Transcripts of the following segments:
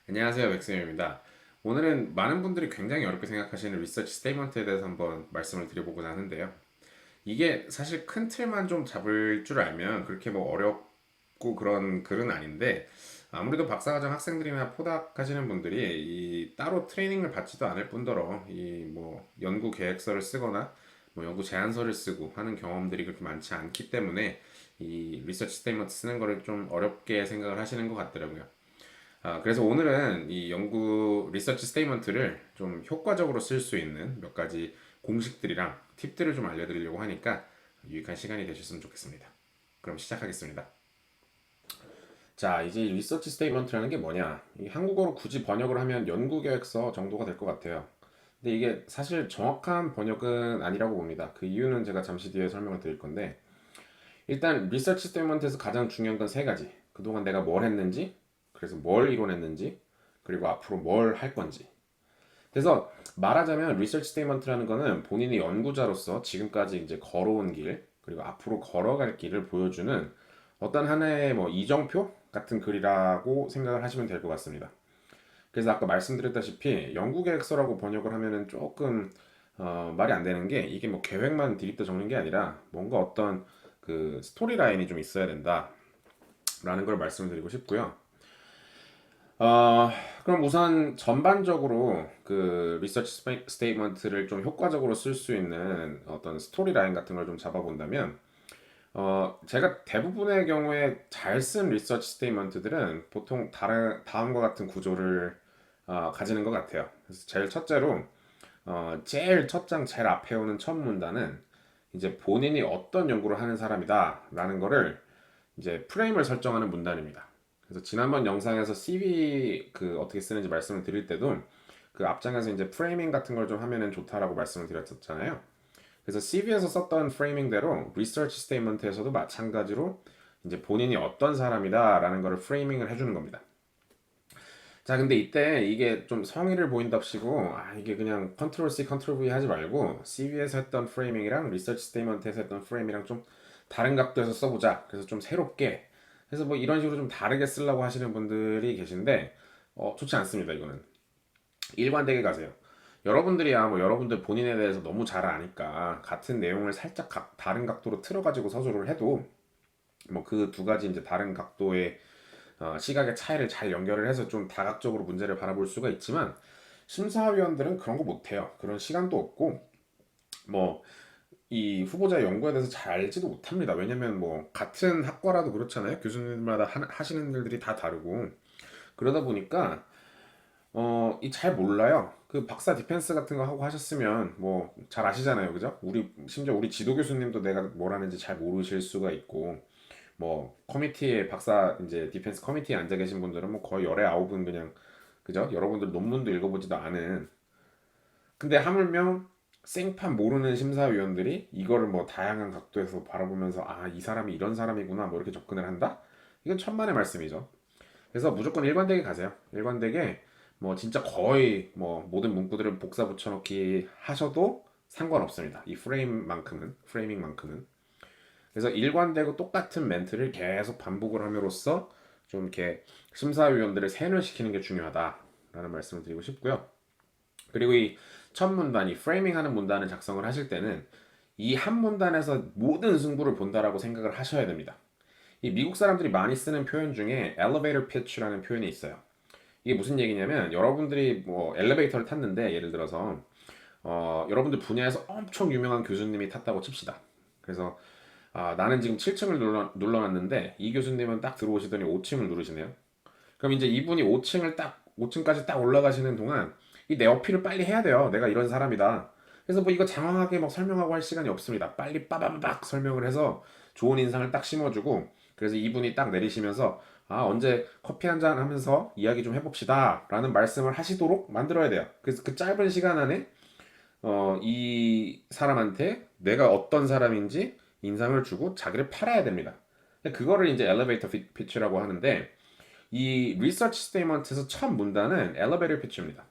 안녕하세요, 맥스임입니다. 오늘은 많은 분들이 굉장히 어렵게 생각하시는 리서치 스테이트먼트에 대해서 한번 말씀을 드려보고자 하는데요. 이게 사실 큰 틀만 좀 잡을 줄 알면 그렇게 뭐 어렵고 그런 글은 아닌데, 아무래도 박사과정 학생들이나 포닥하시는 분들이 이 따로 트레이닝을 받지도 않을 뿐더러 이 뭐 연구 계획서를 쓰거나 뭐 연구 제안서를 쓰고 하는 경험들이 그렇게 많지 않기 때문에 이 리서치 스테이트먼트 쓰는 거를 좀 어렵게 생각을 하시는 것 같더라고요. 그래서 오늘은 이 연구 리서치 스테이트먼트를 좀 효과적으로 쓸 수 있는 몇 가지 공식들이랑 팁들을 좀 알려드리려고 하니까 유익한 시간이 되셨으면 좋겠습니다. 그럼 시작하겠습니다. 자, 이제 리서치 스테이트먼트라는 게 뭐냐? 이 한국어로 굳이 번역을 하면 연구계획서 정도가 될 것 같아요. 근데 이게 사실 정확한 번역은 아니라고 봅니다. 그 이유는 제가 잠시 뒤에 설명을 드릴 건데, 일단 리서치 스테이트먼트에서 가장 중요한 건 세 가지. 그동안 내가 뭘 했는지, 그래서 뭘 이뤄냈는지, 그리고 앞으로 뭘 할 건지. 그래서 말하자면 리서치 스테이트먼트라는 거는 본인이 연구자로서 지금까지 이제 걸어온 길, 그리고 앞으로 걸어갈 길을 보여주는 어떤 하나의 뭐 이정표 같은 글이라고 생각을 하시면 될 것 같습니다. 그래서 아까 말씀드렸다시피 연구 계획서라고 번역을 하면은 조금 말이 안 되는 게 이게 뭐 계획만 디립다 적는 게 아니라 뭔가 어떤 그 스토리 라인이 좀 있어야 된다라는 걸 말씀드리고 싶고요. 어, 그럼 우선 전반적으로 그 리서치 스테이트먼트를 좀 효과적으로 쓸 수 있는 어떤 스토리 라인 같은 걸 좀 잡아본다면, 제가 대부분의 경우에 잘 쓴 리서치 스테이트먼트들은 보통 다음과 같은 구조를 가지는 것 같아요. 그래서 제일 첫째로, 제일 첫 장 제일 앞에 오는 첫 문단은 이제 본인이 어떤 연구를 하는 사람이다라는 거를 이제 프레임을 설정하는 문단입니다. 그래서 지난번 영상에서 CV 그 어떻게 쓰는지 말씀을 드릴 때도 그 앞장에서 이제 프레이밍 같은 걸 좀 하면은 좋다라고 말씀을 드렸었잖아요. 그래서 CV에서 썼던 프레이밍대로 리서치 스테이트먼트에서도 마찬가지로 이제 본인이 어떤 사람이다라는 거를 프레이밍을 해주는 겁니다. 자, 근데 이때 이게 좀 성의를 보인답시고, 이게 그냥 컨트롤 C, 컨트롤 V 하지 말고, CV에서 했던 프레이밍이랑 리서치 스테이트먼트에서 했던 프레이밍이랑 좀 다른 각도에서 써보자. 그래서 좀 새롭게. 그래서 뭐 이런 식으로 좀 다르게 쓰려고 하시는 분들이 계신데, 좋지 않습니다, 이거는. 일관되게 가세요. 여러분들이야, 뭐 여러분들 본인에 대해서 너무 잘 아니까, 같은 내용을 살짝 다른 각도로 틀어가지고 서술을 해도, 뭐 그 두 가지 이제 다른 각도의 시각의 차이를 잘 연결을 해서 좀 다각적으로 문제를 바라볼 수가 있지만 심사위원들은 그런 거 못해요. 그런 시간도 없고 뭐 이 후보자의 연구에 대해서 잘 알지도 못합니다. 왜냐면 뭐 같은 학과라도 그렇잖아요. 교수님마다 하시는 일들이 다 다르고 그러다 보니까 이 잘 몰라요. 그 박사 디펜스 같은 거 하고 하셨으면 뭐 잘 아시잖아요. 그죠? 우리 심지어 우리 지도 교수님도 내가 뭘 하는지 잘 모르실 수가 있고 뭐 커미티에 박사 이제 디펜스 커미티에 앉아 계신 분들은 뭐 거의 열에 아홉은 그냥 그죠? 여러분들 논문도 읽어보지도 않은 근데 하물며 생판 모르는 심사위원들이 이거를 뭐 다양한 각도에서 바라보면서 이 사람이 이런 사람이구나 뭐 이렇게 접근을 한다? 이건 천만의 말씀이죠. 그래서 무조건 일관되게 가세요. 일관되게 뭐 진짜 거의 뭐 모든 문구들을 복사 붙여넣기 하셔도 상관없습니다. 이 프레이밍만큼은. 그래서 일관되고 똑같은 멘트를 계속 반복을 함으로써 좀 이렇게 심사위원들을 세뇌시키는 게 중요하다라는 말씀을 드리고 싶고요. 그리고 이 첫 문단, 이 프레이밍하는 문단을 작성을 하실 때는 이 한 문단에서 모든 승부를 본다라고 생각을 하셔야 됩니다. 이 미국 사람들이 많이 쓰는 표현 중에 elevator pitch라는 표현이 있어요. 이게 무슨 얘기냐면 여러분들이 뭐 엘리베이터를 탔는데 예를 들어서 여러분들 분야에서 엄청 유명한 교수님이 탔다고 칩시다. 그래서 나는 지금 7층을 눌러놨는데 이 교수님은 딱 들어오시더니 5층을 누르시네요. 그럼 이제 이분이 5층까지 딱 올라가시는 동안 이 내 어필을 빨리 해야 돼요. 내가 이런 사람이다. 그래서 뭐 이거 장황하게 막 설명하고 할 시간이 없습니다. 빨리 빠바바박 설명을 해서 좋은 인상을 딱 심어주고 그래서 이분이 딱 내리시면서 언제 커피 한 잔 하면서 이야기 좀 해봅시다 라는 말씀을 하시도록 만들어야 돼요. 그래서 그 짧은 시간 안에 이 사람한테 내가 어떤 사람인지 인상을 주고 자기를 팔아야 됩니다. 그거를 이제 엘리베이터 피치라고 하는데 이 리서치 스테이먼트에서 첫 문단은 엘리베이터 피치입니다.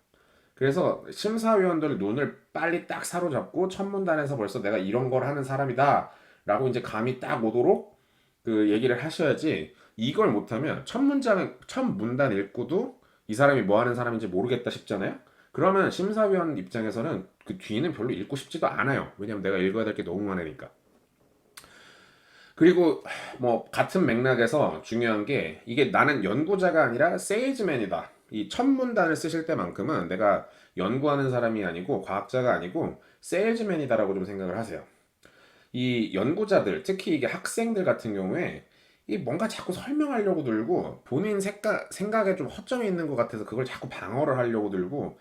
그래서 심사위원들 눈을 빨리 딱 사로잡고 첫 문단에서 벌써 내가 이런 걸 하는 사람이다 라고 이제 감이 딱 오도록 그 얘기를 하셔야지 이걸 못하면 첫 문단 읽고도 이 사람이 뭐 하는 사람인지 모르겠다 싶잖아요. 그러면 심사위원 입장에서는 그 뒤는 별로 읽고 싶지도 않아요. 왜냐면 내가 읽어야 될 게 너무 많으니까. 그리고 뭐 같은 맥락에서 중요한 게 이게 나는 연구자가 아니라 세일즈맨이다. 이 첫 문단을 쓰실 때만큼은 내가 연구하는 사람이 아니고 과학자가 아니고 세일즈맨이다라고 좀 생각을 하세요. 이 연구자들, 특히 이게 학생들 같은 경우에 이 뭔가 자꾸 설명하려고 들고 본인 생각에 좀 허점이 있는 것 같아서 그걸 자꾸 방어를 하려고 들고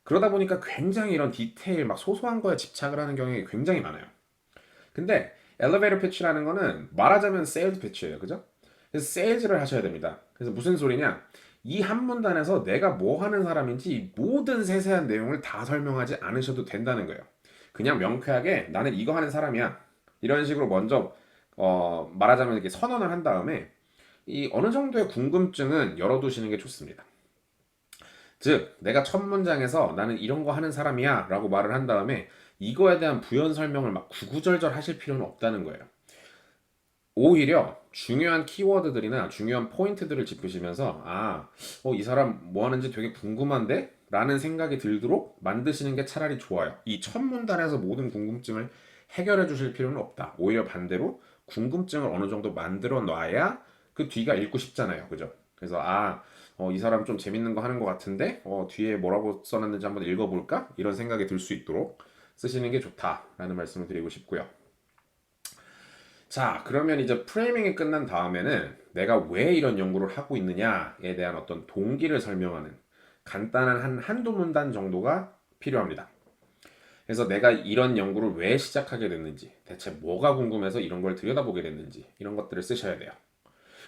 그러다 보니까 굉장히 이런 디테일 막 소소한 거에 집착을 하는 경향이 굉장히 많아요. 근데 엘리베이터 피치라는 거는 말하자면 세일즈 피치예요. 그죠? 그래서 세일즈를 하셔야 됩니다. 그래서 무슨 소리냐? 이 한 문단에서 내가 뭐 하는 사람인지 모든 세세한 내용을 다 설명하지 않으셔도 된다는 거예요. 그냥 명쾌하게 나는 이거 하는 사람이야. 이런 식으로 먼저 말하자면 이렇게 선언을 한 다음에 이 어느 정도의 궁금증은 열어두시는 게 좋습니다. 즉, 내가 첫 문장에서 나는 이런 거 하는 사람이야 라고 말을 한 다음에 이거에 대한 부연 설명을 막 구구절절 하실 필요는 없다는 거예요. 오히려 중요한 키워드들이나 중요한 포인트들을 짚으시면서 이 사람 뭐 하는지 되게 궁금한데? 라는 생각이 들도록 만드시는 게 차라리 좋아요. 이 첫 문단에서 모든 궁금증을 해결해 주실 필요는 없다. 오히려 반대로 궁금증을 어느 정도 만들어 놔야 그 뒤가 읽고 싶잖아요. 그죠? 그래서 이 사람 좀 재밌는 거 하는 것 같은데 뒤에 뭐라고 써놨는지 한번 읽어볼까? 이런 생각이 들 수 있도록 쓰시는 게 좋다라는 말씀을 드리고 싶고요. 자, 그러면 이제 프레이밍이 끝난 다음에는 내가 왜 이런 연구를 하고 있느냐에 대한 어떤 동기를 설명하는 간단한 한두 문단 정도가 필요합니다. 그래서 내가 이런 연구를 왜 시작하게 됐는지, 대체 뭐가 궁금해서 이런 걸 들여다보게 됐는지, 이런 것들을 쓰셔야 돼요.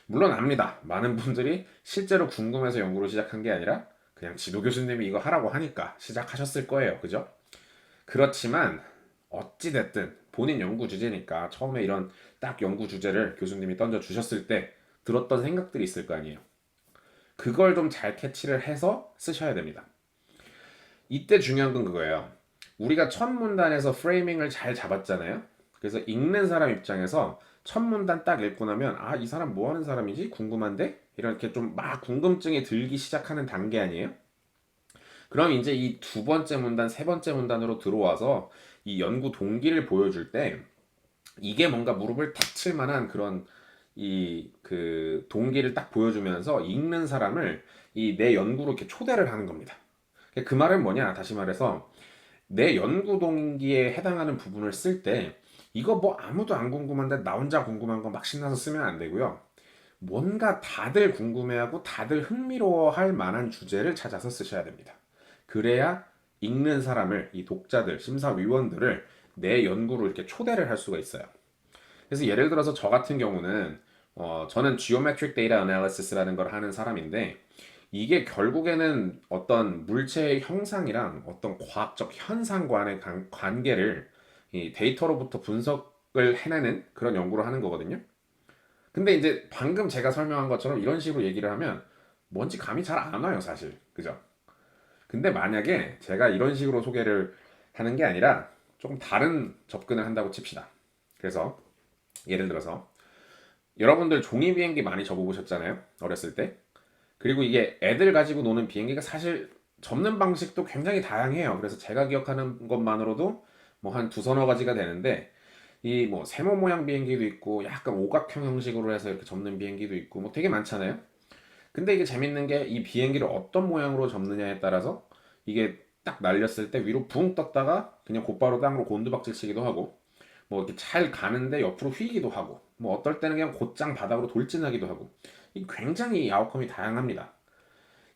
물론 압니다. 많은 분들이 실제로 궁금해서 연구를 시작한 게 아니라 그냥 지도 교수님이 이거 하라고 하니까 시작하셨을 거예요. 그죠? 그렇지만 어찌됐든 본인 연구 주제니까 처음에 이런 딱 연구 주제를 교수님이 던져 주셨을 때 들었던 생각들이 있을 거 아니에요. 그걸 좀 잘 캐치를 해서 쓰셔야 됩니다. 이때 중요한 건 그거예요. 우리가 첫 문단에서 프레이밍을 잘 잡았잖아요. 그래서 읽는 사람 입장에서 첫 문단 딱 읽고 나면 이 사람 뭐 하는 사람이지? 궁금한데? 이렇게 좀 막 궁금증이 들기 시작하는 단계 아니에요? 그럼 이제 이 두 번째 문단, 세 번째 문단으로 들어와서 이 연구 동기를 보여줄 때 이게 뭔가 무릎을 탁 칠 만한 그런 이 그 동기를 딱 보여주면서 읽는 사람을 이 내 연구로 이렇게 초대를 하는 겁니다. 그 말은 뭐냐? 다시 말해서 내 연구 동기에 해당하는 부분을 쓸 때 이거 뭐 아무도 안 궁금한데 나 혼자 궁금한 거 막 신나서 쓰면 안 되고요. 뭔가 다들 궁금해하고 다들 흥미로워할 만한 주제를 찾아서 쓰셔야 됩니다. 그래야 읽는 사람을, 이 독자들, 심사위원들을 내 연구로 이렇게 초대를 할 수가 있어요. 그래서 예를 들어서 저 같은 경우는 저는 Geometric Data Analysis라는 걸 하는 사람인데 이게 결국에는 어떤 물체의 형상이랑 어떤 과학적 현상 간의 관계를 이 데이터로부터 분석을 해내는 그런 연구를 하는 거거든요. 근데 이제 방금 제가 설명한 것처럼 이런 식으로 얘기를 하면 뭔지 감이 잘 안 와요, 사실. 그죠? 근데 만약에 제가 이런 식으로 소개를 하는 게 아니라 조금 다른 접근을 한다고 칩시다. 그래서 예를 들어서 여러분들 종이 비행기 많이 접어보셨잖아요. 어렸을 때. 그리고 이게 애들 가지고 노는 비행기가 사실 접는 방식도 굉장히 다양해요. 그래서 제가 기억하는 것만으로도 뭐 한 두서너 가지가 되는데 이 뭐 세모 모양 비행기도 있고 약간 오각형 형식으로 해서 이렇게 접는 비행기도 있고 뭐 되게 많잖아요. 근데 이게 재밌는 게 이 비행기를 어떤 모양으로 접느냐에 따라서 이게 딱 날렸을 때 위로 붕 떴다가 그냥 곧바로 땅으로 곤두박질 치기도 하고 뭐 이렇게 잘 가는데 옆으로 휘기도 하고 뭐 어떨 때는 그냥 곧장 바닥으로 돌진하기도 하고 이 굉장히 아웃컴이 다양합니다.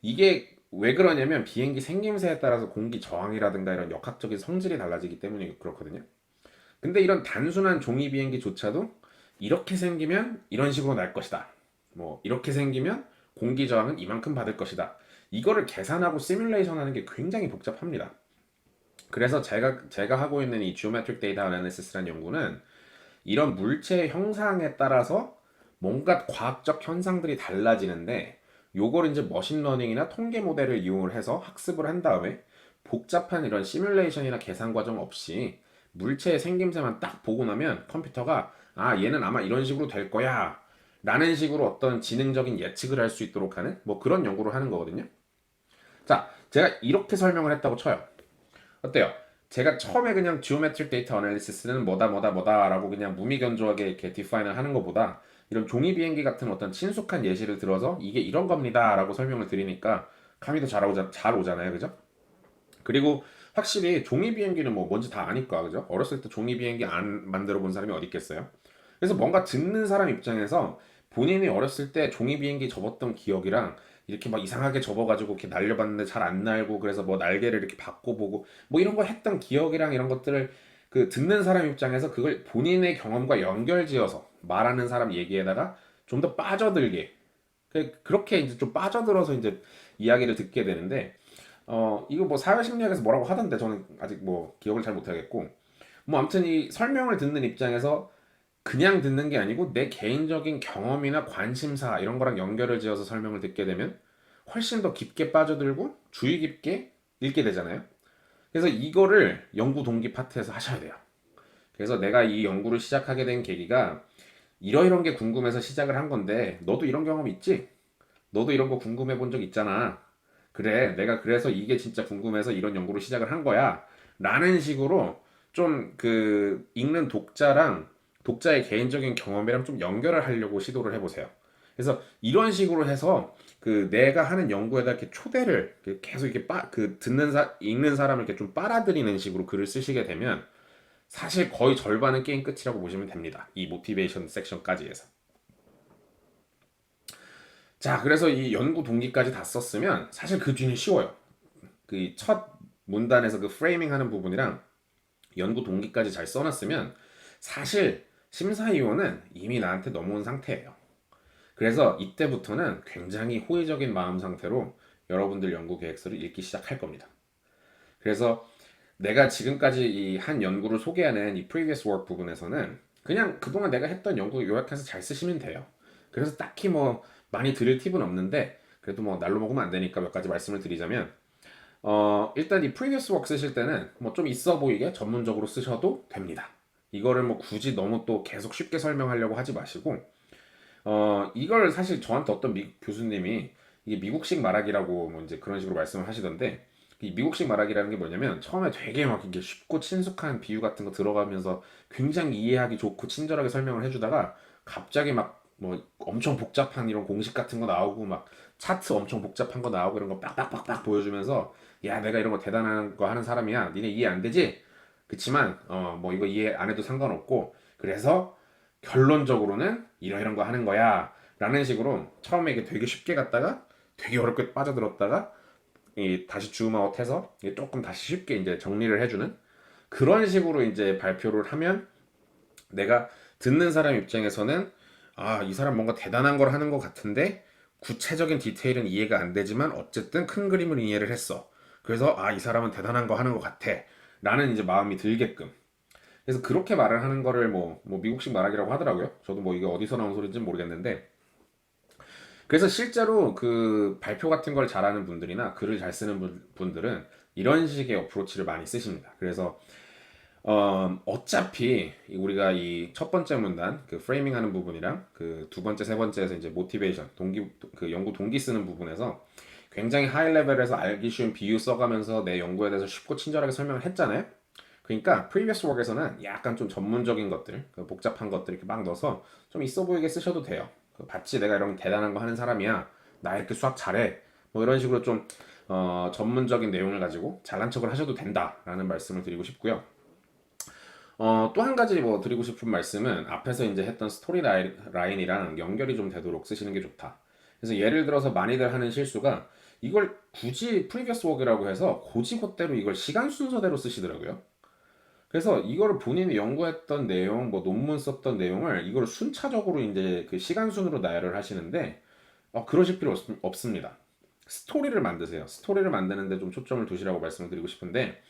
이게 왜 그러냐면 비행기 생김새에 따라서 공기 저항이라든가 이런 역학적인 성질이 달라지기 때문에 그렇거든요. 근데 이런 단순한 종이 비행기조차도 이렇게 생기면 이런 식으로 날 것이다. 뭐 이렇게 생기면 공기 저항은 이만큼 받을 것이다. 이거를 계산하고 시뮬레이션 하는 게 굉장히 복잡합니다. 그래서 제가 하고 있는 이 Geometric Data Analysis라는 연구는 이런 물체의 형상에 따라서 뭔가 과학적 현상들이 달라지는데 요걸 이제 머신러닝이나 통계 모델을 이용을 해서 학습을 한 다음에 복잡한 이런 시뮬레이션이나 계산 과정 없이 물체의 생김새만 딱 보고 나면 컴퓨터가 얘는 아마 이런 식으로 될 거야 라는 식으로 어떤 지능적인 예측을 할 수 있도록 하는 뭐 그런 연구를 하는 거거든요. 자, 제가 이렇게 설명을 했다고 쳐요. 어때요? 제가 처음에 그냥 Geometric Data Analysis는 뭐다 뭐다 뭐다라고 그냥 무미견조하게 이렇게 디파인을 하는 것보다 이런 종이 비행기 같은 어떤 친숙한 예시를 들어서 이게 이런 겁니다라고 설명을 드리니까 감이 더 잘 오잖아요, 그죠? 그리고 확실히 종이 비행기는 뭐 뭔지 다 아니까, 그죠? 어렸을 때 종이 비행기 안 만들어 본 사람이 어디 있겠어요? 그래서 뭔가 듣는 사람 입장에서 본인이 어렸을 때 종이 비행기 접었던 기억이랑 이렇게 막 이상하게 접어가지고 이렇게 날려봤는데 잘 안 날고 그래서 뭐 날개를 이렇게 바꿔보고 뭐 이런 거 했던 기억이랑 이런 것들을 그 듣는 사람 입장에서 그걸 본인의 경험과 연결지어서 말하는 사람 얘기에다가 좀 더 빠져들게 그렇게 이제 좀 빠져들어서 이제 이야기를 듣게 되는데 이거 뭐 사회심리학에서 뭐라고 하던데 저는 아직 뭐 기억을 잘 못하겠고 뭐 아무튼 이 설명을 듣는 입장에서 그냥 듣는 게 아니고 내 개인적인 경험이나 관심사 이런 거랑 연결을 지어서 설명을 듣게 되면 훨씬 더 깊게 빠져들고 주의 깊게 읽게 되잖아요. 그래서 이거를 연구 동기 파트에서 하셔야 돼요. 그래서 내가 이 연구를 시작하게 된 계기가 이러이런 게 궁금해서 시작을 한 건데 너도 이런 경험 있지? 너도 이런 거 궁금해 본 적 있잖아. 그래, 내가 그래서 이게 진짜 궁금해서 이런 연구를 시작을 한 거야. 라는 식으로 좀 그 읽는 독자랑 독자의 개인적인 경험이랑 좀 연결을 하려고 시도를 해보세요. 그래서 이런 식으로 해서 그 내가 하는 연구에다 이렇게 초대를 계속 이렇게 그 읽는 사람을 이렇게 좀 빨아들이는 식으로 글을 쓰시게 되면 사실 거의 절반은 게임 끝이라고 보시면 됩니다. 이 모티베이션 섹션까지 해서. 자, 그래서 이 연구 동기까지 다 썼으면 사실 그 뒤는 쉬워요. 그 첫 문단에서 그 프레이밍 하는 부분이랑 연구 동기까지 잘 써놨으면 사실 심사위원은 이미 나한테 넘어온 상태예요. 그래서 이때부터는 굉장히 호의적인 마음 상태로 여러분들 연구 계획서를 읽기 시작할 겁니다. 그래서 내가 지금까지 이 한 연구를 소개하는 이 previous work 부분에서는 그냥 그동안 내가 했던 연구 요약해서 잘 쓰시면 돼요. 그래서 딱히 뭐 많이 드릴 팁은 없는데 그래도 뭐 날로 먹으면 안 되니까 몇 가지 말씀을 드리자면 일단 이 previous work 쓰실 때는 뭐 좀 있어 보이게 전문적으로 쓰셔도 됩니다. 이거를 뭐 굳이 너무 또 계속 쉽게 설명하려고 하지 마시고 이걸 사실 저한테 어떤 교수님이 이게 미국식 말하기라고 뭐 이제 그런 식으로 말씀을 하시던데 이 미국식 말하기라는 게 뭐냐면 처음에 되게 막 이게 쉽고 친숙한 비유 같은 거 들어가면서 굉장히 이해하기 좋고 친절하게 설명을 해주다가 갑자기 막 뭐 엄청 복잡한 이런 공식 같은 거 나오고 막 차트 엄청 복잡한 거 나오고 이런 거 빡빡빡빡 보여주면서 야 내가 이런 거 대단한 거 하는 사람이야 니네 이해 안 되지? 그치만 뭐 이거 이해 안 해도 상관없고 그래서 결론적으로는 이런 거 하는 거야 라는 식으로 처음에 이게 되게 쉽게 갔다가 되게 어렵게 빠져들었다가 다시 줌아웃해서 조금 다시 쉽게 이제 정리를 해주는 그런 식으로 이제 발표를 하면 내가 듣는 사람 입장에서는 아, 이 사람 뭔가 대단한 걸 하는 것 같은데 구체적인 디테일은 이해가 안 되지만 어쨌든 큰 그림을 이해를 했어. 그래서 아, 이 사람은 대단한 거 하는 것 같아. 라는 이제 마음이 들게끔. 그래서 그렇게 말을 하는 거를 뭐 미국식 말하기라고 하더라고요. 저도 뭐 이게 어디서 나온 소리인지는 모르겠는데. 그래서 실제로 그 발표 같은 걸 잘하는 분들이나 글을 잘 쓰는 분들은 이런 식의 어프로치를 많이 쓰십니다. 그래서 어차피 우리가 이 첫 번째 문단 그 프레이밍 하는 부분이랑 그 두 번째 세 번째에서 이제 모티베이션 그 연구 동기 쓰는 부분에서 굉장히 하이 레벨에서 알기 쉬운 비유 써가면서 내 연구에 대해서 쉽고 친절하게 설명을 했잖아요. 그러니까 previous work에서는 약간 좀 전문적인 것들, 그 복잡한 것들 이렇게 막 넣어서 좀 있어 보이게 쓰셔도 돼요. 봤지 내가 이런 대단한 거 하는 사람이야. 나 이렇게 수학 잘해. 뭐 이런 식으로 좀 전문적인 내용을 가지고 잘난 척을 하셔도 된다라는 말씀을 드리고 싶고요. 또 한 가지 뭐 드리고 싶은 말씀은 앞에서 이제 했던 스토리 라인이랑 연결이 좀 되도록 쓰시는 게 좋다. 그래서 예를 들어서 많이들 하는 실수가 이걸 굳이 previous work이라고 해서 고지고대로 이걸 시간 순서대로 쓰시더라고요. 그래서 이거를 본인이 연구했던 내용, 뭐 논문 썼던 내용을 이걸 순차적으로 이제 그 시간 순으로 나열을 하시는데 그러실 필요 없습니다. 스토리를 만드세요. 스토리를 만드는데 좀 초점을 두시라고 말씀을 드리고 싶은데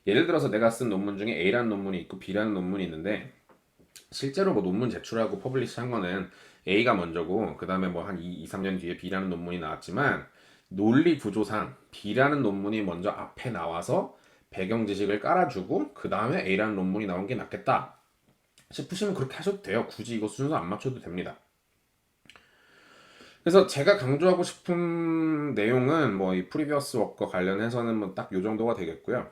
예를 들어서 내가 쓴 논문 중에 A라는 논문이 있고 B라는 논문이 있는데 실제로 뭐 논문 제출하고 퍼블리시 한 거는 A가 먼저고 그 다음에 뭐 한 2, 3년 뒤에 B라는 논문이 나왔지만 논리 구조상 B라는 논문이 먼저 앞에 나와서 배경 지식을 깔아주고 그 다음에 A라는 논문이 나온 게 낫겠다 싶으시면 그렇게 하셔도 돼요. 굳이 이거 순서 안 맞춰도 됩니다. 그래서 제가 강조하고 싶은 내용은 뭐 이 프리비어스 워크와 관련해서는 뭐 딱 요 정도가 되겠고요.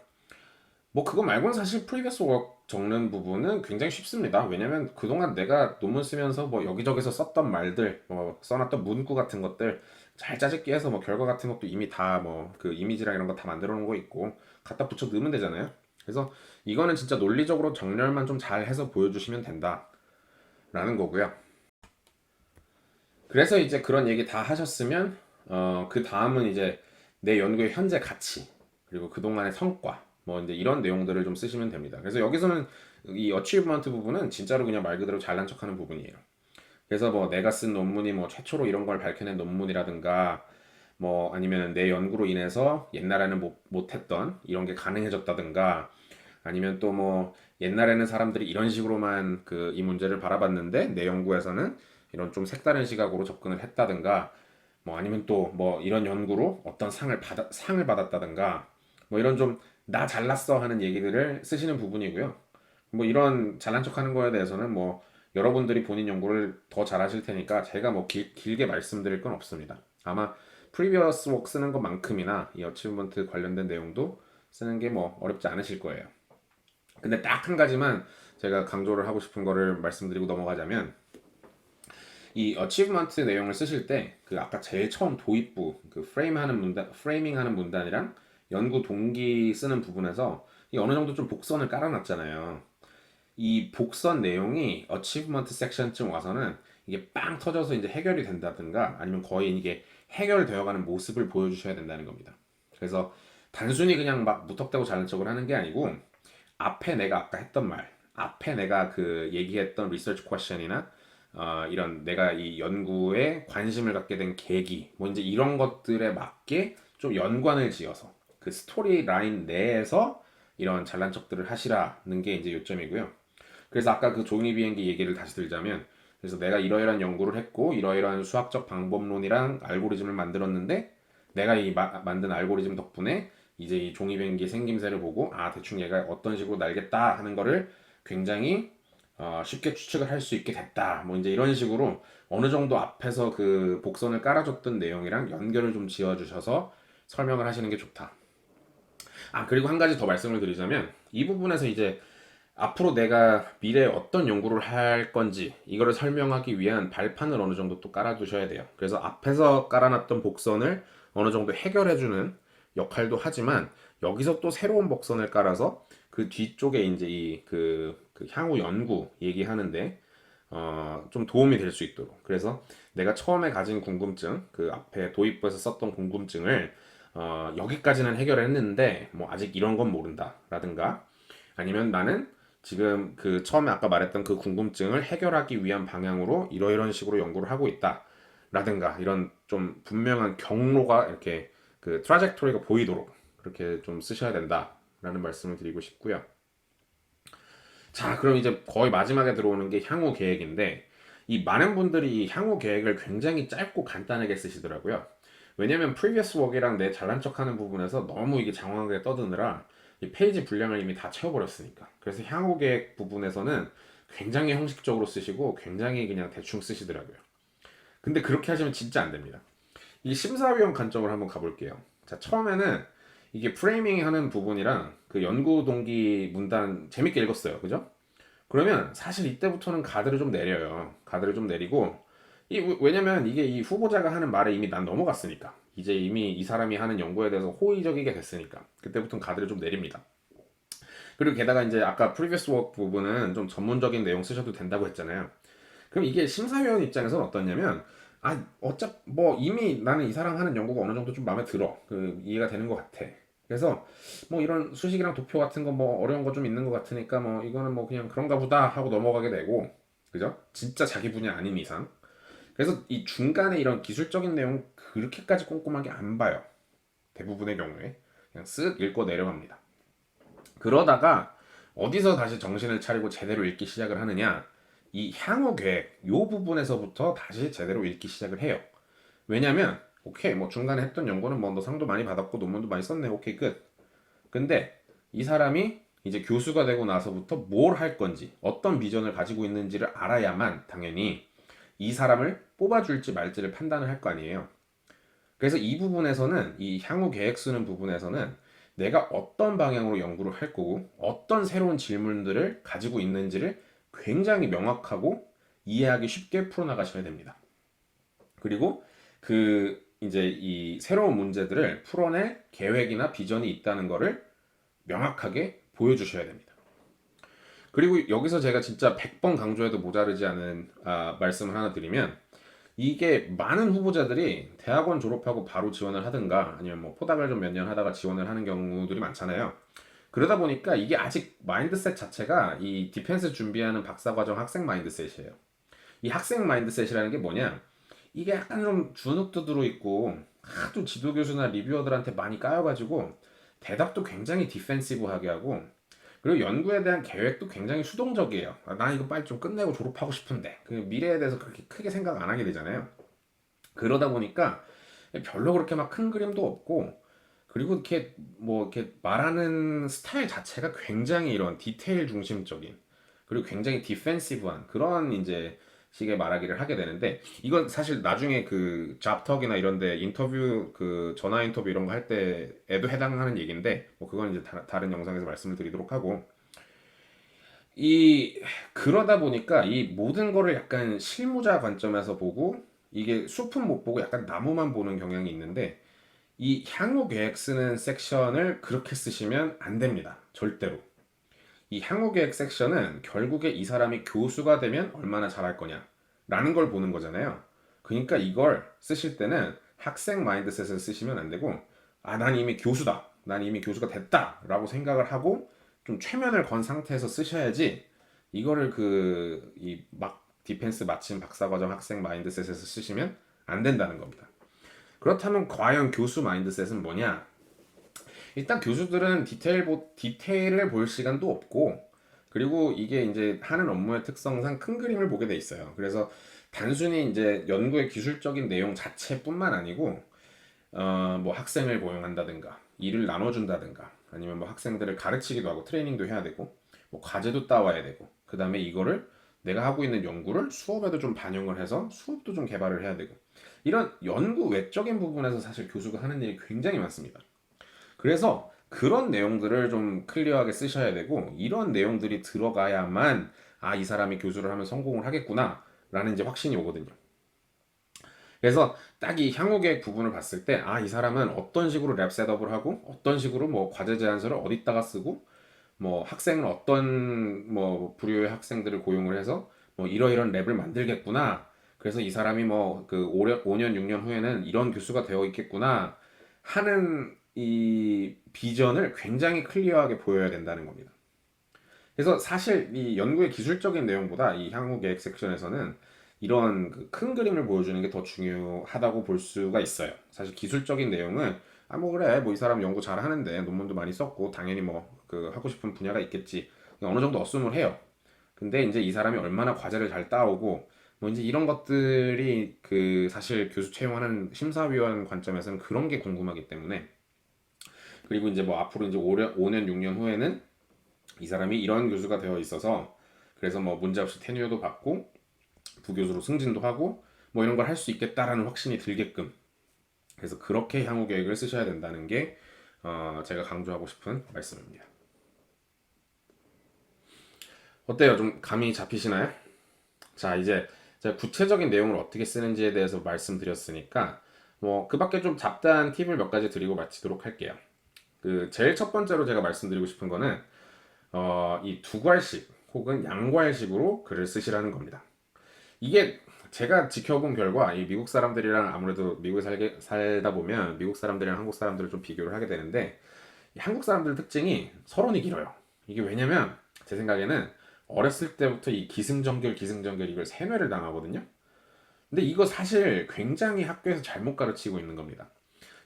뭐 그거 말고는 사실 프리비어스 워크 적는 부분은 굉장히 쉽습니다. 왜냐면 그동안 내가 논문 쓰면서 뭐 여기저기서 썼던 말들, 뭐 써놨던 문구 같은 것들 잘 짜집기 해서 뭐 결과 같은 것도 이미 다 뭐 그 이미지랑 이런 거 다 만들어 놓은 거 있고 갖다 붙여 넣으면 되잖아요. 그래서 이거는 진짜 논리적으로 정렬만 좀 잘 해서 보여주시면 된다라는 거고요. 그래서 이제 그런 얘기 다 하셨으면 그 다음은 이제 내 연구의 현재 가치 그리고 그동안의 성과 뭐 이제 이런 내용들을 좀 쓰시면 됩니다. 그래서 여기서는 이 어치브먼트 부분은 진짜로 그냥 말 그대로 잘난 척하는 부분이에요. 그래서 뭐 내가 쓴 논문이 뭐 최초로 이런 걸 밝혀낸 논문이라든가 뭐 아니면 내 연구로 인해서 옛날에는 못했던 이런 게 가능해졌다든가 아니면 또 뭐 옛날에는 사람들이 이런 식으로만 그 이 문제를 바라봤는데 내 연구에서는 이런 좀 색다른 시각으로 접근을 했다든가 뭐 아니면 또 뭐 이런 연구로 어떤 상을 받았다든가 뭐 이런 좀 나 잘났어 하는 얘기들을 쓰시는 부분이고요. 뭐 이런 잘난 척하는 거에 대해서는 뭐 여러분들이 본인 연구를 더 잘하실 테니까 제가 뭐 길게 말씀드릴 건 없습니다. 아마 프리비어스 워크 쓰는 것만큼이나 이 어치브먼트 관련된 내용도 쓰는 게 뭐 어렵지 않으실 거예요. 근데 딱 한 가지만 제가 강조를 하고 싶은 거를 말씀드리고 넘어가자면 이 어치브먼트 내용을 쓰실 때 그 아까 제일 처음 도입부 그 프레이밍 하는 문단이랑 연구 동기 쓰는 부분에서 이 어느 정도 좀 복선을 깔아놨잖아요. 이 복선 내용이 어치브먼트 섹션쯤 와서는 이게 빵 터져서 이제 해결이 된다든가 아니면 거의 이게 해결되어가는 모습을 보여주셔야 된다는 겁니다. 그래서 단순히 그냥 막 무턱대고 잘난 척을 하는 게 아니고 앞에 내가 아까 했던 말, 앞에 내가 그 얘기했던 리서치 퀘션이나 이런 내가 이 연구에 관심을 갖게 된 계기, 뭐 이제 이런 것들에 맞게 좀 연관을 지어서 그 스토리 라인 내에서 이런 잘난 척들을 하시라는 게 이제 요점이고요. 그래서 아까 그 종이 비행기 얘기를 다시 들자면 그래서 내가 이러이러한 연구를 했고 이러이러한 수학적 방법론이랑 알고리즘을 만들었는데 내가 이 만든 알고리즘 덕분에 이제 이 종이 비행기의 생김새를 보고 아 대충 얘가 어떤 식으로 날겠다 하는 거를 굉장히 쉽게 추측을 할 수 있게 됐다. 뭐 이제 이런 식으로 어느 정도 앞에서 그 복선을 깔아줬던 내용이랑 연결을 좀 지어주셔서 설명을 하시는 게 좋다. 아 그리고 한 가지 더 말씀을 드리자면 이 부분에서 이제 앞으로 내가 미래에 어떤 연구를 할 건지 이거를 설명하기 위한 발판을 어느 정도 또 깔아두셔야 돼요. 그래서 앞에서 깔아놨던 복선을 어느 정도 해결해주는 역할도 하지만 여기서 또 새로운 복선을 깔아서 그 뒤쪽에 이제 그 향후 연구 얘기하는데 좀 도움이 될 수 있도록. 그래서 내가 처음에 가진 궁금증, 그 앞에 도입부에서 썼던 궁금증을 여기까지는 해결했는데 뭐 아직 이런 건 모른다라든가 아니면 나는 지금 그 처음에 아까 말했던 그 궁금증을 해결하기 위한 방향으로 이러이런 식으로 연구를 하고 있다. 라든가 이런 좀 분명한 경로가 이렇게 그 트라젝토리가 보이도록 그렇게 좀 쓰셔야 된다라는 말씀을 드리고 싶고요. 자, 그럼 이제 거의 마지막에 들어오는 게 향후 계획인데 이 많은 분들이 이 향후 계획을 굉장히 짧고 간단하게 쓰시더라고요. 왜냐면 previous work이랑 내 잘난 척하는 부분에서 너무 이게 장황하게 떠드느라 이 페이지 분량을 이미 다 채워버렸으니까. 그래서 향후 계획 부분에서는 굉장히 형식적으로 쓰시고 굉장히 그냥 대충 쓰시더라고요. 근데 그렇게 하시면 진짜 안 됩니다. 이 심사위원 관점을 한번 가볼게요. 자, 처음에는 이게 프레이밍 하는 부분이랑 그 연구 동기 문단 재밌게 읽었어요. 그죠? 그러면 사실 이때부터는 가드를 좀 내려요. 가드를 좀 내리고 왜냐면 이게 이 후보자가 하는 말에 이미 난 넘어갔으니까 이제 이미 이 사람이 하는 연구에 대해서 호의적이게 됐으니까 그때부터는 가드를 좀 내립니다. 그리고 게다가 이제 아까 previous work 부분은 좀 전문적인 내용 쓰셔도 된다고 했잖아요. 그럼 이게 심사위원 입장에서는 어떻냐면 뭐 이미 나는 이 사람 하는 연구가 어느 정도 좀 마음에 들어. 그 이해가 되는 것 같아. 그래서 뭐 이런 수식이랑 도표 같은 거 뭐 어려운 거 좀 있는 것 같으니까 뭐 이거는 뭐 그냥 그런가 보다 하고 넘어가게 되고 그죠? 진짜 자기 분야 아닌 이상. 그래서 이 중간에 이런 기술적인 내용 그렇게까지 꼼꼼하게 안 봐요. 대부분의 경우에 그냥 쓱 읽고 내려갑니다. 그러다가 어디서 다시 정신을 차리고 제대로 읽기 시작을 하느냐? 이 향후 계획 요 부분에서부터 다시 제대로 읽기 시작을 해요. 왜냐면 오케이 뭐 중간에 했던 연구는 뭐 너 상도 많이 받았고 논문도 많이 썼네 오케이 끝. 근데 이 사람이 이제 교수가 되고 나서부터 뭘 할 건지 어떤 비전을 가지고 있는지를 알아야만 당연히 이 사람을 뽑아줄지 말지를 판단을 할 거 아니에요. 그래서 이 부분에서는 이 향후 계획 쓰는 부분에서는 내가 어떤 방향으로 연구를 할 거고 어떤 새로운 질문들을 가지고 있는지를 굉장히 명확하고 이해하기 쉽게 풀어나가셔야 됩니다. 그리고 그 이제 이 새로운 문제들을 풀어낼 계획이나 비전이 있다는 거를 명확하게 보여주셔야 됩니다. 그리고 여기서 제가 진짜 100번 강조해도 모자르지 않은 말씀을 하나 드리면 이게 많은 후보자들이 대학원 졸업하고 바로 지원을 하든가 아니면 뭐 포닥을 좀 몇 년 하다가 지원을 하는 경우들이 많잖아요. 그러다 보니까 이게 아직 마인드셋 자체가 이 디펜스 준비하는 박사과정 학생 마인드셋이에요. 이 학생 마인드셋이라는 게 뭐냐? 이게 약간 좀 주눅도 들어있고 하도 지도교수나 리뷰어들한테 많이 까여가지고 대답도 굉장히 디펜시브하게 하고 그리고 연구에 대한 계획도 굉장히 수동적이에요. 난 이거 빨리 좀 끝내고 졸업하고 싶은데 그 미래에 대해서 그렇게 크게 생각 안 하게 되잖아요. 그러다 보니까 별로 그렇게 막 큰 그림도 없고 그리고 이렇게 뭐 이렇게 말하는 스타일 자체가 굉장히 이런 디테일 중심적인 그리고 굉장히 디펜시브한 그런 이제 식의 말하기를 하게 되는데 이건 사실 나중에 그 잡턱이나 이런 데 인터뷰 그 전화 인터뷰 이런 거 할 때에도 해당하는 얘기인데 뭐 그건 이제 다른 영상에서 말씀을 드리도록 하고 이 그러다 보니까 이 모든 거를 약간 실무자 관점에서 보고 이게 숲은 못 보고 약간 나무만 보는 경향이 있는데 이 향후 계획 쓰는 섹션을 그렇게 쓰시면 안 됩니다. 절대로. 이 향후 계획 섹션은 결국에 이 사람이 교수가 되면 얼마나 잘할 거냐 라는 걸 보는 거잖아요. 그러니까 이걸 쓰실 때는 학생 마인드셋을 쓰시면 안 되고 난 이미 교수다. 난 이미 교수가 됐다 라고 생각을 하고 좀 최면을 건 상태에서 쓰셔야지 이거를 그 이 막 디펜스 마친 박사과정 학생 마인드셋에서 쓰시면 안 된다는 겁니다. 그렇다면 과연 교수 마인드셋은 뭐냐? 일단 교수들은 디테일을 볼 시간도 없고 그리고 이게 이제 하는 업무의 특성상 큰 그림을 보게 돼 있어요. 그래서 단순히 이제 연구의 기술적인 내용 자체뿐만 아니고 뭐 학생을 고용한다든가 일을 나눠준다든가 아니면 뭐 학생들을 가르치기도 하고 트레이닝도 해야 되고 뭐 과제도 따와야 되고 그 다음에 이거를 내가 하고 있는 연구를 수업에도 좀 반영을 해서 수업도 좀 개발을 해야 되고 이런 연구 외적인 부분에서 사실 교수가 하는 일이 굉장히 많습니다. 그래서 그런 내용들을 좀 클리어하게 쓰셔야 되고 이런 내용들이 들어가야만 이 사람이 교수를 하면 성공을 하겠구나 라는 이제 확신이 오거든요. 그래서 딱 이 향후 계획 부분을 봤을 때 이 사람은 어떤 식으로 랩 셋업을 하고 어떤 식으로 뭐 과제 제안서를 어디다가 쓰고 뭐 학생은 어떤 뭐 부류의 학생들을 고용을 해서 뭐 이러이런 랩을 만들겠구나. 그래서 이 사람이 뭐 그 5년 6년 후에는 이런 교수가 되어 있겠구나 하는 이 비전을 굉장히 클리어하게 보여야 된다는 겁니다. 그래서 사실 이 연구의 기술적인 내용보다 이 향후 계획 섹션에서는 이런 그큰 그림을 보여주는 게 더 중요하다고 볼 수가 있어요. 사실 기술적인 내용은 뭐 그래 뭐 이 사람 연구 잘 하는데 논문도 많이 썼고 당연히 뭐 그 하고 싶은 분야가 있겠지 어느 정도 어쌔을 해요. 근데 이제 이 사람이 얼마나 과제를 잘 따오고 뭐 이제 이런 것들이 그 사실 교수 채용하는 심사위원 관점에서는 그런 게 궁금하기 때문에 그리고 이제 뭐 앞으로 이제 5년 6년 후에는 이 사람이 이런 교수가 되어 있어서 그래서 뭐 문제없이 테뉴어도 받고 부교수로 승진도 하고 뭐 이런 걸 할 수 있겠다라는 확신이 들게끔 그래서 그렇게 향후 계획을 쓰셔야 된다는 게 제가 강조하고 싶은 말씀입니다. 어때요? 좀 감이 잡히시나요? 자, 이제 제가 구체적인 내용을 어떻게 쓰는지에 대해서 말씀드렸으니까 뭐 그 밖에 좀 잡다한 팁을 몇 가지 드리고 마치도록 할게요. 그 제일 첫 번째로 제가 말씀드리고 싶은 거는 이 두괄식 혹은 양괄식으로 글을 쓰시라는 겁니다. 이게 제가 지켜본 결과 이 미국 사람들이랑 아무래도 미국에 살다 보면 미국 사람들이랑 한국 사람들을 좀 비교를 하게 되는데 이 한국 사람들 특징이 서론이 길어요. 이게 왜냐면 제 생각에는 어렸을 때부터 이 기승전결 이걸 세뇌를 당하거든요. 근데 이거 사실 굉장히 학교에서 잘못 가르치고 있는 겁니다.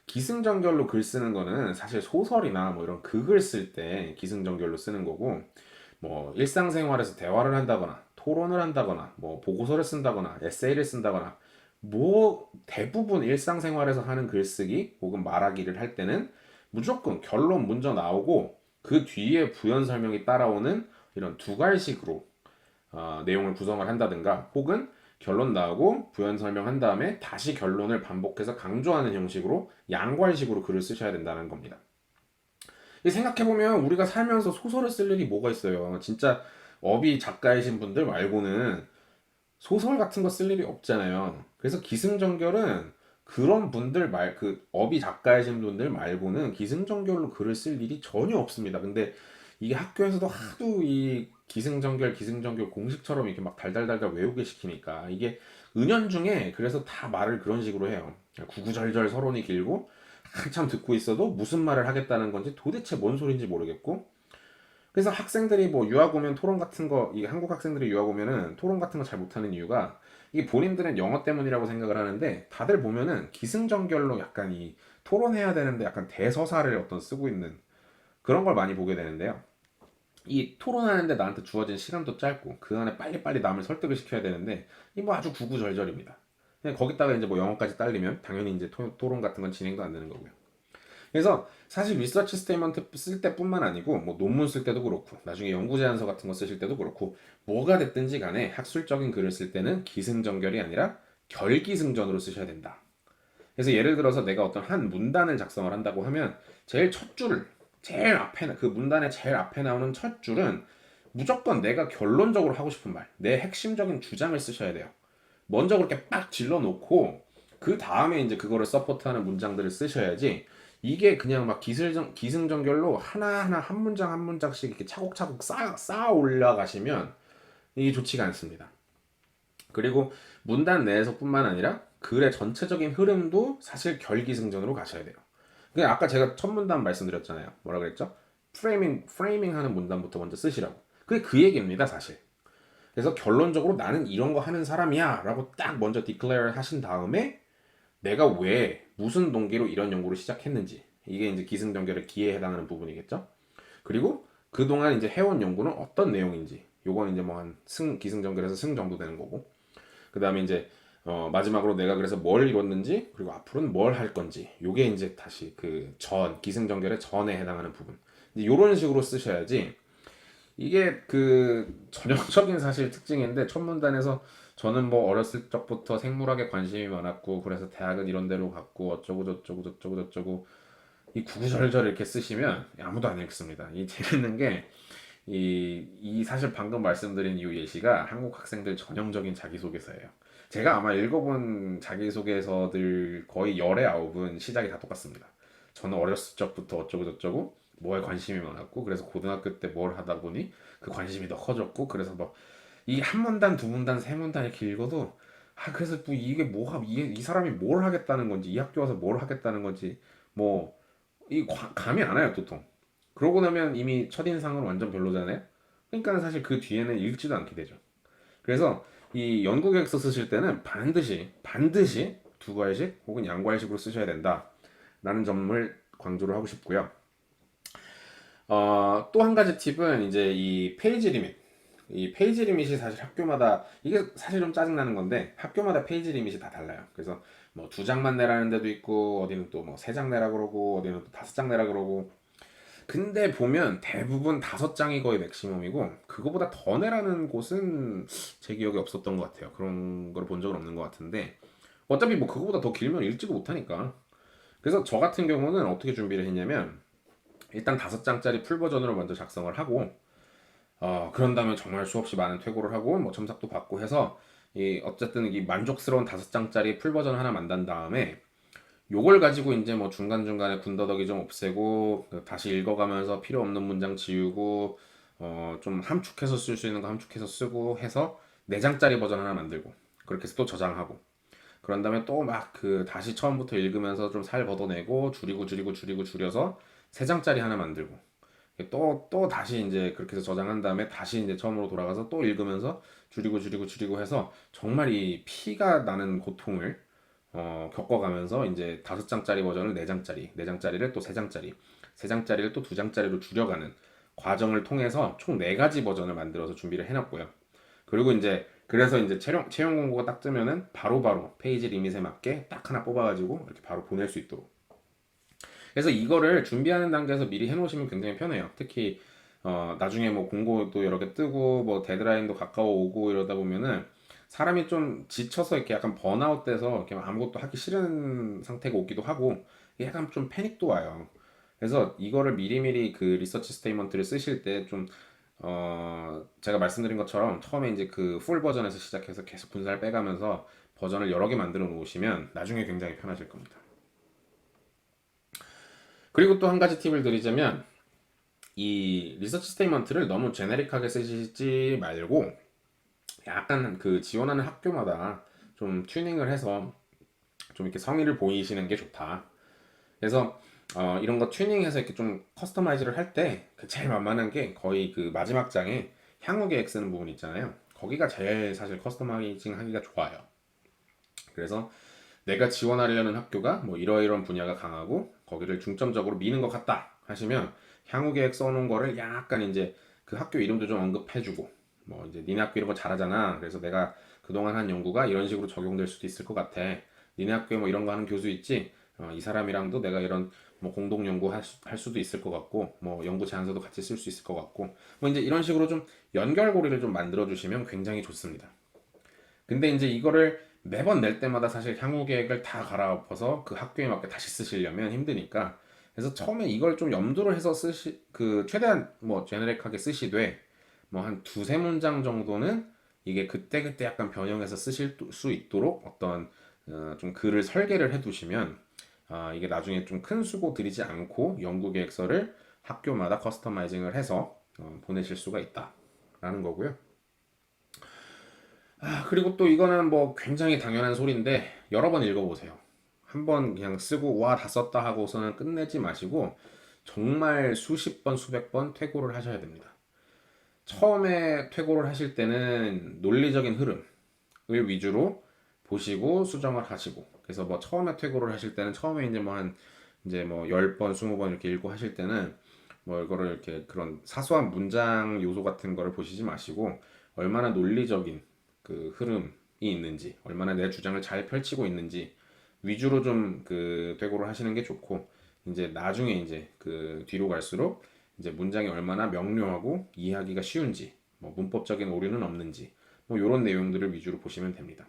기승전결로 글 쓰는 거는 사실 소설이나 뭐 이런 극을 쓸 때 기승전결로 쓰는 거고 뭐 일상생활에서 대화를 한다거나 토론을 한다거나 뭐 보고서를 쓴다거나 에세이를 쓴다거나 뭐 대부분 일상생활에서 하는 글쓰기 혹은 말하기를 할 때는 무조건 결론 먼저 나오고 그 뒤에 부연 설명이 따라오는 이런 두괄식으로 내용을 구성을 한다든가 혹은 결론 나오고 부연 설명한 다음에 다시 결론을 반복해서 강조하는 형식으로 양괄식으로 글을 쓰셔야 된다는 겁니다. 생각해보면 우리가 살면서 소설을 쓸 일이 뭐가 있어요. 진짜 업이 작가이신 분들 말고는 소설 같은 거 쓸 일이 없잖아요. 그래서 기승전결은 그런 분들 그 업이 작가이신 분들 말고는 기승전결로 글을 쓸 일이 전혀 없습니다. 근데 이게 학교에서도 하도 이 기승전결 공식처럼 이렇게 막 달달달달 외우게 시키니까 이게 은연중에 그래서 다 말을 그런 식으로 해요. 구구절절 서론이 길고 한참 듣고 있어도 무슨 말을 하겠다는 건지 도대체 뭔 소린지 모르겠고, 그래서 학생들이 뭐 유학 오면 토론 같은 거, 이 한국 학생들이 유학 오면은 토론 같은 거 잘 못하는 이유가 이게 본인들은 영어 때문이라고 생각을 하는데 다들 보면은 기승전결로 약간 이 토론해야 되는데 약간 대서사를 어떤 쓰고 있는 그런 걸 많이 보게 되는데요. 이 토론하는데 나한테 주어진 시간도 짧고 그 안에 빨리빨리 남을 설득을 시켜야 되는데 이 뭐 아주 구구절절입니다. 그냥 거기다가 이제 뭐 영어까지 딸리면 당연히 이제 토론 같은 건 진행도 안 되는 거고요. 그래서 사실 리서치 스테이먼트 쓸 때뿐만 아니고 뭐 논문 쓸 때도 그렇고 나중에 연구 제안서 같은 거 쓰실 때도 그렇고 뭐가 됐든지 간에 학술적인 글을 쓸 때는 기승전결이 아니라 결기승전으로 쓰셔야 된다. 그래서 예를 들어서 내가 어떤 한 문단을 작성을 한다고 하면 제일 첫 줄을 제일 앞에 그 문단의 제일 앞에 나오는 첫 줄은 무조건 내가 결론적으로 하고 싶은 말, 내 핵심적인 주장을 쓰셔야 돼요. 먼저 그렇게 빡 질러 놓고 그 다음에 이제 그거를 서포트하는 문장들을 쓰셔야지, 이게 그냥 막 기승전결로 하나하나 한 문장 한 문장씩 이렇게 차곡차곡 쌓아 올라가시면 이게 좋지가 않습니다. 그리고 문단 내에서뿐만 아니라 글의 전체적인 흐름도 사실 결기승전으로 가셔야 돼요. 그냥 아까 제가 첫 문단 말씀드렸잖아요. 뭐라 그랬죠? 프레이밍 하는 문단부터 먼저 쓰시라고. 그게 그 얘기입니다, 사실. 그래서 결론적으로 나는 이런 거 하는 사람이야 라고 딱 먼저 디클레어 하신 다음에 내가 왜 무슨 동기로 이런 연구를 시작했는지, 이게 이제 기승전결의 기에 해당하는 부분이겠죠. 그리고 그동안 이제 해온 연구는 어떤 내용인지, 요건 이제 뭐 한 기승전결에서 승 정도 되는 거고, 그 다음에 이제 마지막으로 내가 그래서 뭘 이뤘는지, 그리고 앞으로는 뭘 할 건지, 요게 이제 다시 그 기승전결의 전에 해당하는 부분. 이런 식으로 쓰셔야지. 이게 그 전형적인 사실 특징인데, 첫 문단에서 저는 뭐 어렸을 적부터 생물학에 관심이 많았고 그래서 대학은 이런 데로 갔고 어쩌고 저쩌고 저쩌고 저쩌고 이 구구절절 이렇게 쓰시면 아무도 안 읽습니다. 이 재밌는 게 이 사실 방금 말씀드린 이 예시가 한국 학생들 전형적인 자기소개서예요. 제가 아마 읽어본 자기소개서들 거의 열의 아홉은 시작이 다 똑같습니다. 저는 어렸을 적부터 어쩌고 저쩌고 뭐에 관심이 많았고 그래서 고등학교 때 뭘 하다 보니 그 관심이 더 커졌고 그래서 뭐 이 한 문단 두 문단 세 문단 이렇게 읽어도 그래서 뭐 이게 뭐가 이 사람이 뭘 하겠다는 건지 이 학교 와서 뭘 하겠다는 건지 뭐 이 감이 안 와요 도통. 그러고 나면 이미 첫인상은 완전 별로잖아요. 그러니까 사실 그 뒤에는 읽지도 않게 되죠. 그래서 이 연구 계획서 쓰실 때는 반드시 두 과일씩 혹은 양과일식으로 쓰셔야 된다 라는 점을 강조를 하고 싶고요. 또 한 가지 팁은 이제 이 페이지 리밋. 이 페이지 리밋이 사실 학교마다 이게 사실 좀 짜증나는 건데 학교마다 페이지 리밋이 다 달라요. 그래서 뭐 두 장만 내라는 데도 있고 어디는 또 뭐 세 장 내라 그러고 어디는 또 다섯 장 내라 그러고, 근데 보면 대부분 다섯 장이 거의 맥시멈이고 그거보다 더 내라는 곳은 제 기억에 없었던 것 같아요. 그런 걸 본 적은 없는 것 같은데 어차피 뭐 그거보다 더 길면 읽지도 못하니까. 그래서 저 같은 경우는 어떻게 준비를 했냐면 일단 다섯 장짜리 풀 버전으로 먼저 작성을 하고 그런 다음에 정말 수없이 많은 퇴고를 하고 뭐 첨삭도 받고 해서 이 어쨌든 이 만족스러운 다섯 장짜리 풀 버전 하나 만든 다음에 요걸 가지고 이제 뭐 중간중간에 군더더기 좀 없애고 다시 읽어가면서 필요 없는 문장 지우고 좀 함축해서 쓸 수 있는 거 함축해서 쓰고 해서 4장짜리 버전 하나 만들고 그렇게 해서 또 저장하고 그런 다음에 또 막 그 다시 처음부터 읽으면서 좀 살 걷어내고 줄여서 3장짜리 하나 만들고 또 다시 이제 그렇게 해서 저장한 다음에 다시 이제 처음으로 돌아가서 또 읽으면서 줄이고 해서 정말 이 피가 나는 고통을 겪어가면서 이제 5장짜리 버전을 4장짜리, 4장짜리를 또 3장짜리, 3장짜리를 또 2장짜리로 줄여가는 과정을 통해서 총 4가지 버전을 만들어서 준비를 해놨고요. 그리고 이제 그래서 이제 채용 공고가 딱 뜨면은 바로바로 페이지 리밋에 맞게 딱 하나 뽑아가지고 이렇게 바로 보낼 수 있도록. 그래서 이거를 준비하는 단계에서 미리 해놓으시면 굉장히 편해요. 특히 나중에 뭐 공고도 여러 개 뜨고 뭐 데드라인도 가까워 오고 이러다 보면은 사람이 좀 지쳐서 이렇게 약간 번아웃 돼서 이렇게 아무것도 하기 싫은 상태가 오기도 하고 이게 약간 좀 패닉도 와요. 그래서 이거를 미리미리 그 리서치 스테이먼트를 쓰실 때 좀 제가 말씀드린 것처럼 처음에 이제 그 풀 버전에서 시작해서 계속 분사를 빼가면서 버전을 여러 개 만들어 놓으시면 나중에 굉장히 편하실 겁니다. 그리고 또 한 가지 팁을 드리자면 이 리서치 스테이먼트를 너무 제네릭하게 쓰시지 말고 약간 그 지원하는 학교마다 좀 튜닝을 해서 좀 이렇게 성의를 보이시는 게 좋다. 그래서 이런 거 튜닝해서 이렇게 좀 커스터마이즈를 할 때 그 제일 만만한 게 거의 그 마지막 장에 향후 계획 쓰는 부분 있잖아요. 거기가 제일 사실 커스터마이징 하기가 좋아요. 그래서 내가 지원하려는 학교가 뭐 이러이러한 분야가 강하고 거기를 중점적으로 미는 것 같다 하시면 향후 계획 써놓은 거를 약간 이제 그 학교 이름도 좀 언급해주고 뭐 이제 니네 학교 이런 거 잘하잖아. 그래서 내가 그동안 한 연구가 이런 식으로 적용될 수도 있을 것 같아. 니네 학교에 뭐 이런 거 하는 교수 있지? 이 사람이랑도 내가 이런 뭐 공동 연구 할 수도 있을 것 같고 뭐 연구 제안서도 같이 쓸 수 있을 것 같고 뭐 이제 이런 식으로 좀 연결고리를 좀 만들어 주시면 굉장히 좋습니다. 근데 이제 이거를 매번 낼 때마다 사실 향후 계획을 다 갈아엎어서 그 학교에 맞게 다시 쓰시려면 힘드니까 그래서 처음에 이걸 좀 염두를 해서 그 최대한 뭐 제네릭하게 쓰시되 뭐 한 두세 문장 정도는 이게 그때그때 약간 변형해서 쓰실 수 있도록 어떤 좀 글을 설계를 해 두시면 이게 나중에 좀 큰 수고 들이지 않고 연구 계획서를 학교마다 커스터마이징을 해서 보내실 수가 있다라는 거고요. 그리고 또 이거는 뭐 굉장히 당연한 소리인데 여러 번 읽어보세요. 한 번 그냥 쓰고 와 다 썼다 하고서는 끝내지 마시고 정말 수십 번, 수백 번 퇴고를 하셔야 됩니다. 처음에 퇴고를 하실 때는 논리적인 흐름을 위주로 보시고 수정을 하시고 그래서 뭐 처음에 퇴고를 하실 때는 처음에 이제 뭐 한 이제 뭐 10번, 20번 이렇게 읽고 하실 때는 뭐 이거를 이렇게 그런 사소한 문장 요소 같은 거를 보시지 마시고 얼마나 논리적인 그 흐름이 있는지, 얼마나 내 주장을 잘 펼치고 있는지 위주로 좀 그 퇴고를 하시는 게 좋고 이제 나중에 이제 그 뒤로 갈수록 이제 문장이 얼마나 명료하고 이해하기가 쉬운지, 뭐 문법적인 오류는 없는지, 뭐 이런 내용들을 위주로 보시면 됩니다.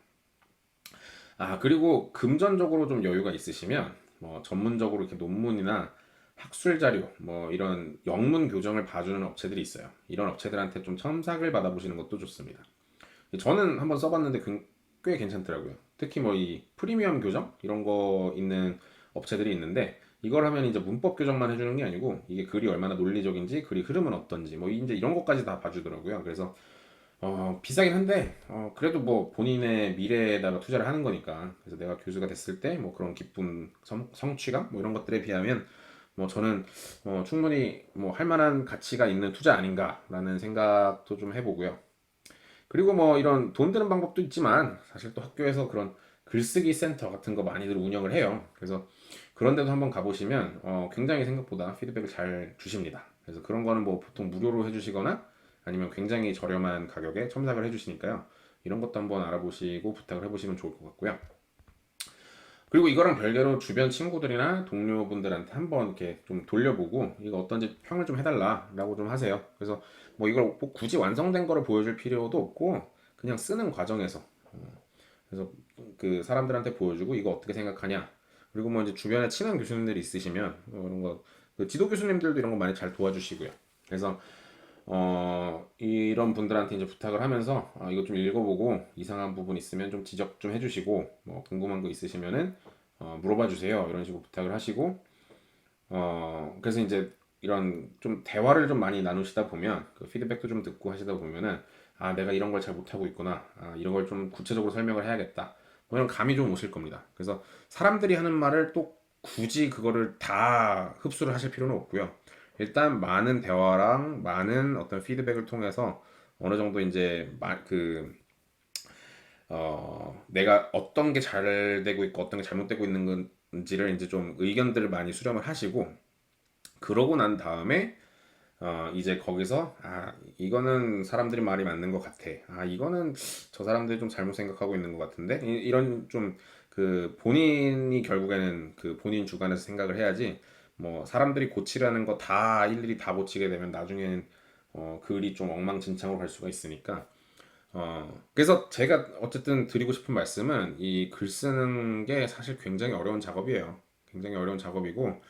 그리고 금전적으로 좀 여유가 있으시면 뭐 전문적으로 이렇게 논문이나 학술 자료, 뭐 이런 영문 교정을 봐주는 업체들이 있어요. 이런 업체들한테 좀 첨삭을 받아보시는 것도 좋습니다. 저는 한번 써봤는데 꽤 괜찮더라고요. 특히 뭐 이 프리미엄 교정 이런 거 있는 업체들이 있는데 이걸 하면 이제 문법 교정만 해주는 게 아니고 이게 글이 얼마나 논리적인지 글이 흐름은 어떤지 뭐 이제 이런 것까지 다 봐주더라고요. 그래서 비싸긴 한데 그래도 뭐 본인의 미래에다가 투자를 하는 거니까 그래서 내가 교수가 됐을 때 뭐 그런 기쁨, 성취감 뭐 이런 것들에 비하면 뭐 저는 충분히 뭐 할 만한 가치가 있는 투자 아닌가라는 생각도 좀 해보고요. 그리고 뭐 이런 돈 드는 방법도 있지만 사실 또 학교에서 그런 글쓰기 센터 같은 거 많이들 운영을 해요. 그래서 그런 데도 한번 가보시면 굉장히 생각보다 피드백을 잘 주십니다. 그래서 그런 거는 뭐 보통 무료로 해주시거나 아니면 굉장히 저렴한 가격에 첨삭을 해주시니까요. 이런 것도 한번 알아보시고 부탁을 해보시면 좋을 것 같고요. 그리고 이거랑 별개로 주변 친구들이나 동료분들한테 한번 이렇게 좀 돌려보고 이거 어떤지 평을 좀 해달라라고 좀 하세요. 그래서 뭐 이걸 꼭 굳이 완성된 거를 보여줄 필요도 없고 그냥 쓰는 과정에서 그래서 그 사람들한테 보여주고 이거 어떻게 생각하냐. 그리고 뭐 이제 주변에 친한 교수님들이 있으시면 이런 거 그 지도 교수님들도 이런 거 많이 잘 도와주시고요. 그래서 이런 분들한테 이제 부탁을 하면서 이거 좀 읽어보고 이상한 부분 있으면 좀 지적 좀 해주시고 뭐 궁금한 거 있으시면은 물어봐 주세요. 이런 식으로 부탁을 하시고 그래서 이제 이런 좀 대화를 좀 많이 나누시다 보면 그 피드백도 좀 듣고 하시다 보면은 내가 이런 걸 잘 못하고 있구나. 이런 걸 좀 구체적으로 설명을 해야겠다. 뭐 이런 감이 좀 오실 겁니다. 그래서 사람들이 하는 말을 또 굳이 그거를 다 흡수를 하실 필요는 없고요. 일단 많은 대화랑 많은 어떤 피드백을 통해서 어느 정도 이제 내가 어떤 게 잘 되고 있고 어떤 게 잘못되고 있는 건지를 이제 좀 의견들을 많이 수렴을 하시고 그러고 난 다음에 이제 거기서 이거는 사람들이 말이 맞는 것 같아. 이거는 저 사람들이 좀 잘못 생각하고 있는 것 같은데 이런 좀 그 본인이 결국에는 그 본인 주관에서 생각을 해야지 뭐 사람들이 고치라는 거 다 일일이 다 고치게 되면 나중에는 글이 좀 엉망진창으로 갈 수가 있으니까 그래서 제가 어쨌든 드리고 싶은 말씀은 이 글 쓰는 게 사실 굉장히 어려운 작업이에요. 굉장히 어려운 작업이고,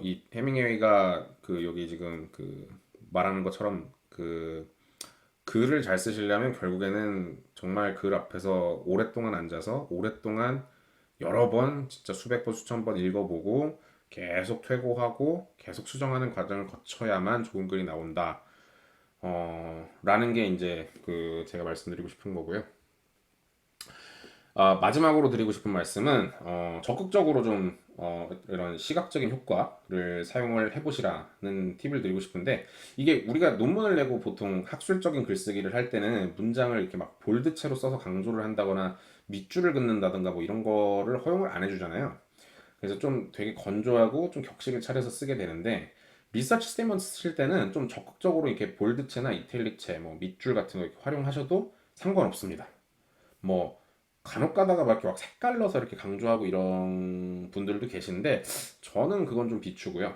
이 해밍웨이가 그 여기 지금 그 말하는 것처럼 그 글을 잘 쓰시려면 결국에는 정말 글 앞에서 오랫동안 앉아서 오랫동안 여러 번 진짜 수백 번 수천 번 읽어보고 계속 퇴고하고 계속 수정하는 과정을 거쳐야만 좋은 글이 나온다. 라는 게 이제 그 제가 말씀드리고 싶은 거고요. 마지막으로 드리고 싶은 말씀은 적극적으로 좀 이런 시각적인 효과를 사용을 해보시라는 팁을 드리고 싶은데 이게 우리가 논문을 내고 보통 학술적인 글쓰기를 할 때는 문장을 이렇게 막 볼드체로 써서 강조를 한다거나 밑줄을 긋는다든가 뭐 이런 거를 허용을 안 해주잖아요. 그래서 좀 되게 건조하고 좀 격식을 차려서 쓰게 되는데 리서치 스테이먼트 쓰실 때는 좀 적극적으로 이렇게 볼드체나 이탈릭체, 뭐 밑줄 같은 거 이렇게 활용하셔도 상관없습니다. 뭐 간혹 가다가 막 이렇게 막 색깔 넣어서 이렇게 강조하고 이런 분들도 계신데 저는 그건 좀 비추고요.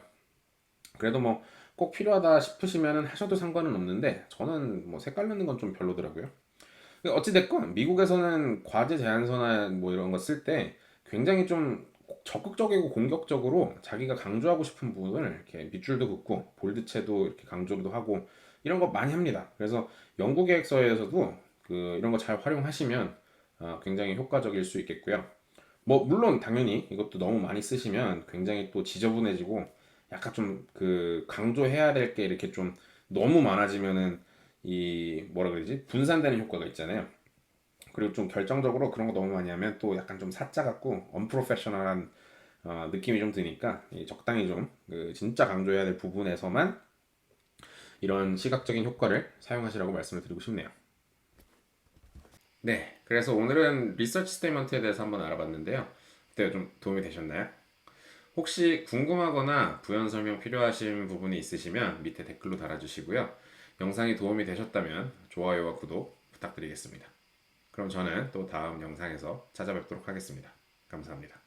그래도 뭐 꼭 필요하다 싶으시면은 하셔도 상관은 없는데 저는 뭐 색깔 넣는 건 좀 별로더라고요. 어찌됐건 미국에서는 과제 제안서나 뭐 이런 거 쓸 때 굉장히 좀 적극적이고 공격적으로 자기가 강조하고 싶은 부분을 이렇게 밑줄도 긋고 볼드체도 이렇게 강조도 하고 이런 거 많이 합니다. 그래서 연구 계획서에서도 그 이런 거 잘 활용하시면 굉장히 효과적일 수 있겠고요. 뭐 물론 당연히 이것도 너무 많이 쓰시면 굉장히 또 지저분해지고 약간 좀 그 강조해야 될 게 이렇게 좀 너무 많아지면은 이 뭐라 그러지 분산되는 효과가 있잖아요. 그리고 좀 결정적으로 그런 거 너무 많이 하면 또 약간 좀 사짜 같고 언프로페셔널한 느낌이 좀 드니까 적당히 좀그 진짜 강조해야 될 부분에서만 이런 시각적인 효과를 사용하시라고 말씀을 드리고 싶네요. 네, 그래서 오늘은 리서치 스테이먼트에 대해서 한번 알아봤는데요. 그때 좀 도움이 되셨나요? 혹시 궁금하거나 부연 설명 필요하신 부분이 있으시면 밑에 댓글로 달아주시고요. 영상이 도움이 되셨다면 좋아요와 구독 부탁드리겠습니다. 그럼 저는 또 다음 영상에서 찾아뵙도록 하겠습니다. 감사합니다.